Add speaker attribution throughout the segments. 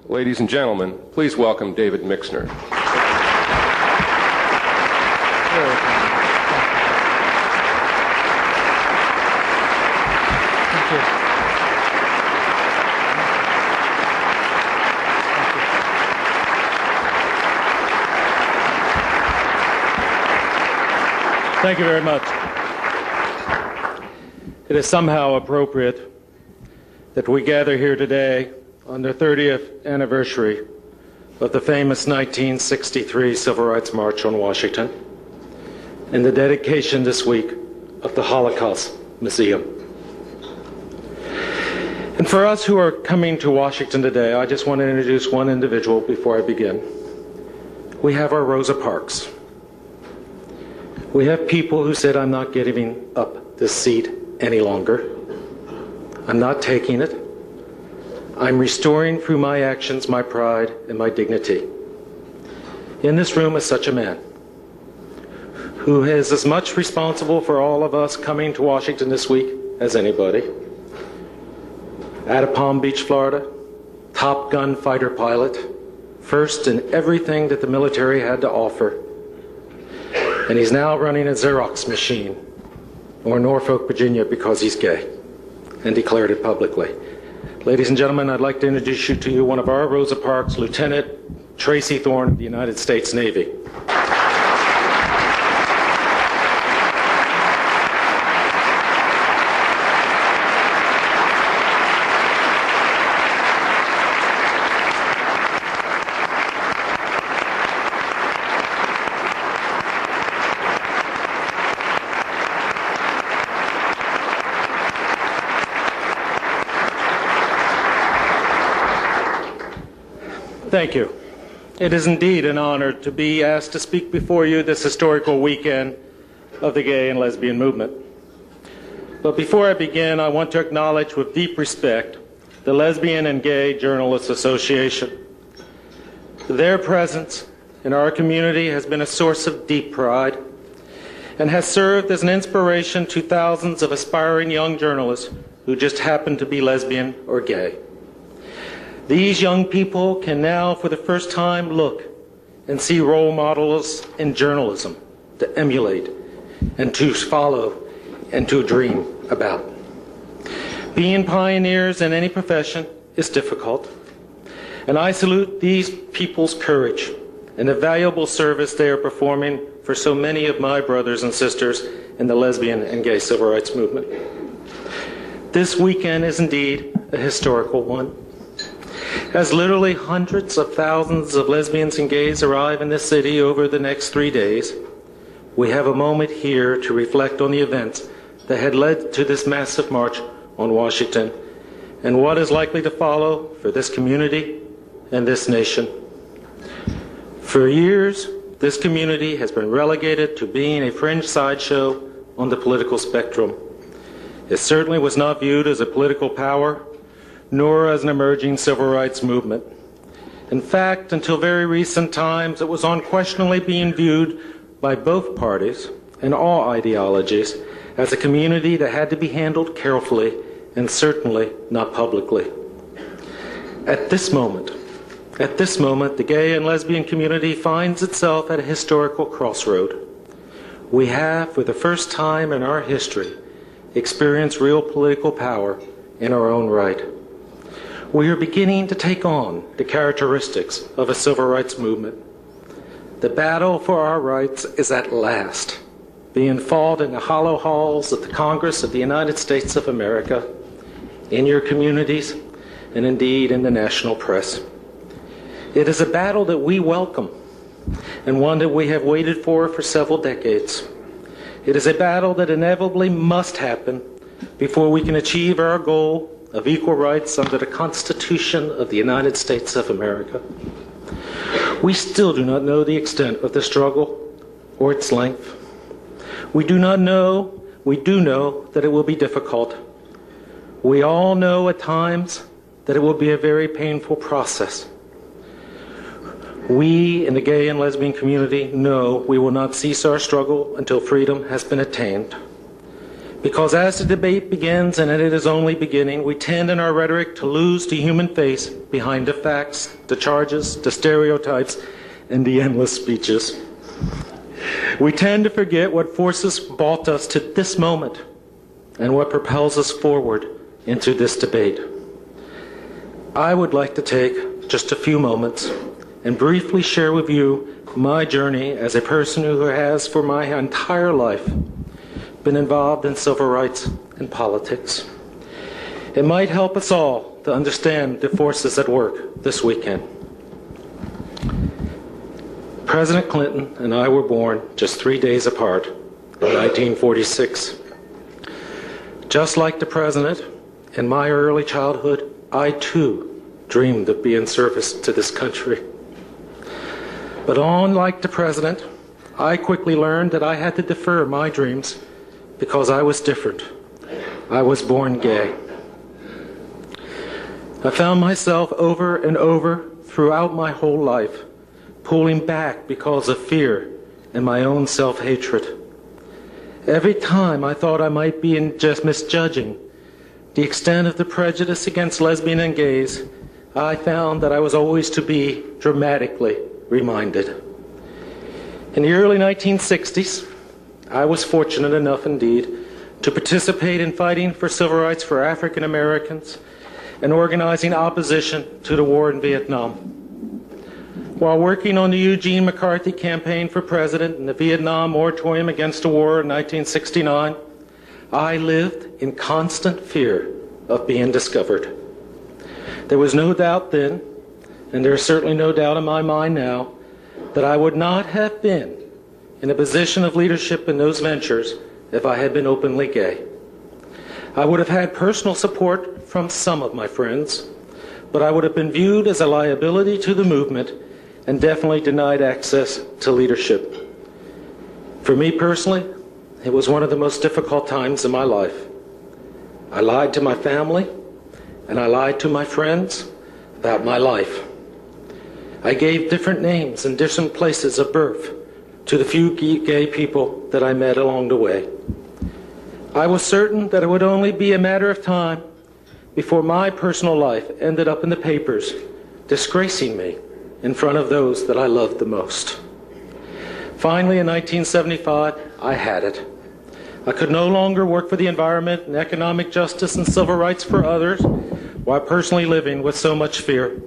Speaker 1: Ladies and gentlemen, please welcome David Mixner.
Speaker 2: Thank you very much. It is somehow appropriate that we gather here today on the 30th anniversary of the famous 1963 Civil Rights March on Washington and the dedication this week of the Holocaust Museum. And for us who are coming to Washington today, I just want to introduce one individual before I begin. We have our Rosa Parks. We have people who said, I'm not giving up this seat any longer. I'm not taking it. I'm restoring through my actions my pride and my dignity. In this room is such a man who is as much responsible for all of us coming to Washington this week as anybody. Out of Palm Beach, Florida, Top Gun fighter pilot, first in everything that the military had to offer. And he's now running a Xerox machine or Norfolk, Virginia, because he's gay and declared it publicly. Ladies and gentlemen, I'd like to introduce you to one of our Rosa Parks, Lieutenant Tracy Thorne of the United States Navy. Thank you. It is indeed an honor to be asked to speak before you this historical weekend of the gay and lesbian movement. But before I begin, I want to acknowledge with deep respect the Lesbian and Gay Journalists Association. Their presence in our community has been a source of deep pride and has served as an inspiration to thousands of aspiring young journalists who just happen to be lesbian or gay. These young people can now, for the first time, look and see role models in journalism to emulate and to follow and to dream about. Being pioneers in any profession is difficult, and I salute these people's courage and the valuable service they are performing for so many of my brothers and sisters in the lesbian and gay civil rights movement. This weekend is indeed a historical one, as literally hundreds of thousands of lesbians and gays arrive in this city over the next 3 days. We have a moment here to reflect on the events that had led to this massive march on Washington and what is likely to follow for this community and this nation. For years, this community has been relegated to being a fringe sideshow on the political spectrum. It certainly was not viewed as a political power, nor as an emerging civil rights movement. In fact, until very recent times, it was unquestionably being viewed by both parties and all ideologies as a community that had to be handled carefully and certainly not publicly. At this moment, the gay and lesbian community finds itself at a historical crossroad. We have, for the first time in our history, experienced real political power in our own right. We are beginning to take on the characteristics of a civil rights movement. The battle for our rights is at last being fought in the hollow halls of the Congress of the United States of America, in your communities, and indeed in the national press. It is a battle that we welcome, and one that we have waited for several decades. It is a battle that inevitably must happen before we can achieve our goal of equal rights under the Constitution of the United States of America. We still do not know the extent of the struggle or its length. We do know that it will be difficult. We all know at times that it will be a very painful process. We in the gay and lesbian community know we will not cease our struggle until freedom has been attained. Because as the debate begins, and it is only beginning, we tend in our rhetoric to lose the human face behind the facts, the charges, the stereotypes, and the endless speeches. We tend to forget what forces brought us to this moment and what propels us forward into this debate. I would like to take just a few moments and briefly share with you my journey as a person who has for my entire life been involved in civil rights and politics. It might help us all to understand the forces at work this weekend. President Clinton and I were born just 3 days apart in 1946. Just like the president, in my early childhood, I too dreamed of being service to this country. But unlike the president, I quickly learned that I had to defer my dreams because I was different. I was born gay. I found myself over and over throughout my whole life pulling back because of fear and my own self-hatred. Every time I thought I might be just misjudging the extent of the prejudice against lesbian and gays, I found that I was always to be dramatically reminded. In the early 1960s, I was fortunate enough indeed to participate in fighting for civil rights for African Americans and organizing opposition to the war in Vietnam. While working on the Eugene McCarthy campaign for president and the Vietnam moratorium against the war in 1969, I lived in constant fear of being discovered. There was no doubt then, and there is certainly no doubt in my mind now, that I would not have been in a position of leadership in those ventures if I had been openly gay. I would have had personal support from some of my friends, but I would have been viewed as a liability to the movement and definitely denied access to leadership. For me personally, it was one of the most difficult times in my life. I lied to my family, and I lied to my friends about my life. I gave different names and different places of birth to the few gay people that I met along the way. I was certain that it would only be a matter of time before my personal life ended up in the papers, disgracing me in front of those that I loved the most. Finally, in 1975, I had it. I could no longer work for the environment and economic justice and civil rights for others while personally living with so much fear.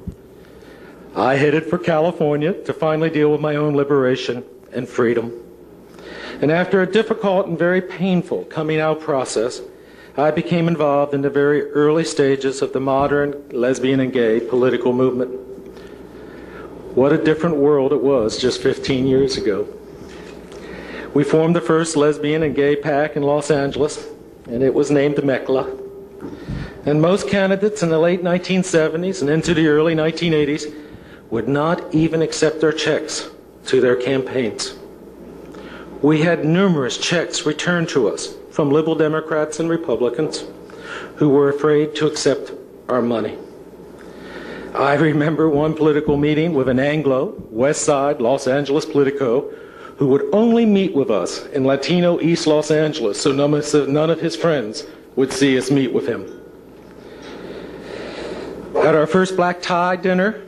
Speaker 2: I headed for California to finally deal with my own liberation and freedom. And after a difficult and very painful coming out process, I became involved in the very early stages of the modern lesbian and gay political movement. What a different world it was just 15 years ago. We formed the first lesbian and gay PAC in Los Angeles, and it was named MECLA. And most candidates in the late 1970s and into the early 1980s would not even accept our checks to their campaigns. We had numerous checks returned to us from liberal Democrats and Republicans who were afraid to accept our money. I remember one political meeting with an Anglo, West Side, Los Angeles Politico, who would only meet with us in Latino East Los Angeles so none of his friends would see us meet with him. At our first black tie dinner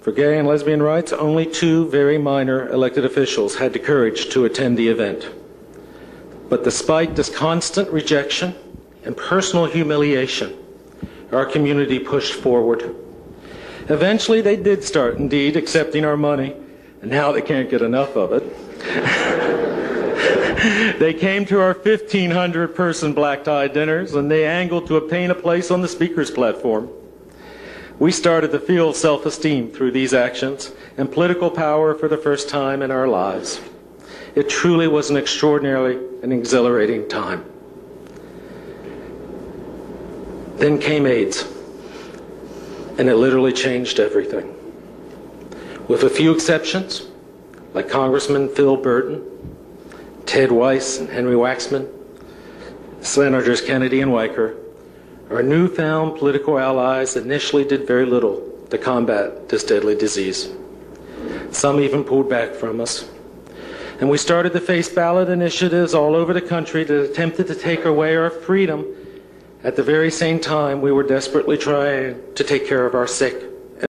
Speaker 2: for gay and lesbian rights, only 2 very minor elected officials had the courage to attend the event. But despite this constant rejection and personal humiliation, our community pushed forward. Eventually, they did start, indeed, accepting our money, and now they can't get enough of it. They came to our 1,500-person black tie dinners, and they angled to obtain a place on the speaker's platform. We started to feel self-esteem through these actions and political power for the first time in our lives. It truly was an extraordinarily and exhilarating time. Then came AIDS, and it literally changed everything. With a few exceptions, like Congressman Phil Burton, Ted Weiss, and Henry Waxman, Senators Kennedy and Weicker, our newfound political allies initially did very little to combat this deadly disease. Some even pulled back from us. And we started to face ballot initiatives all over the country that attempted to take away our freedom at the very same time we were desperately trying to take care of our sick.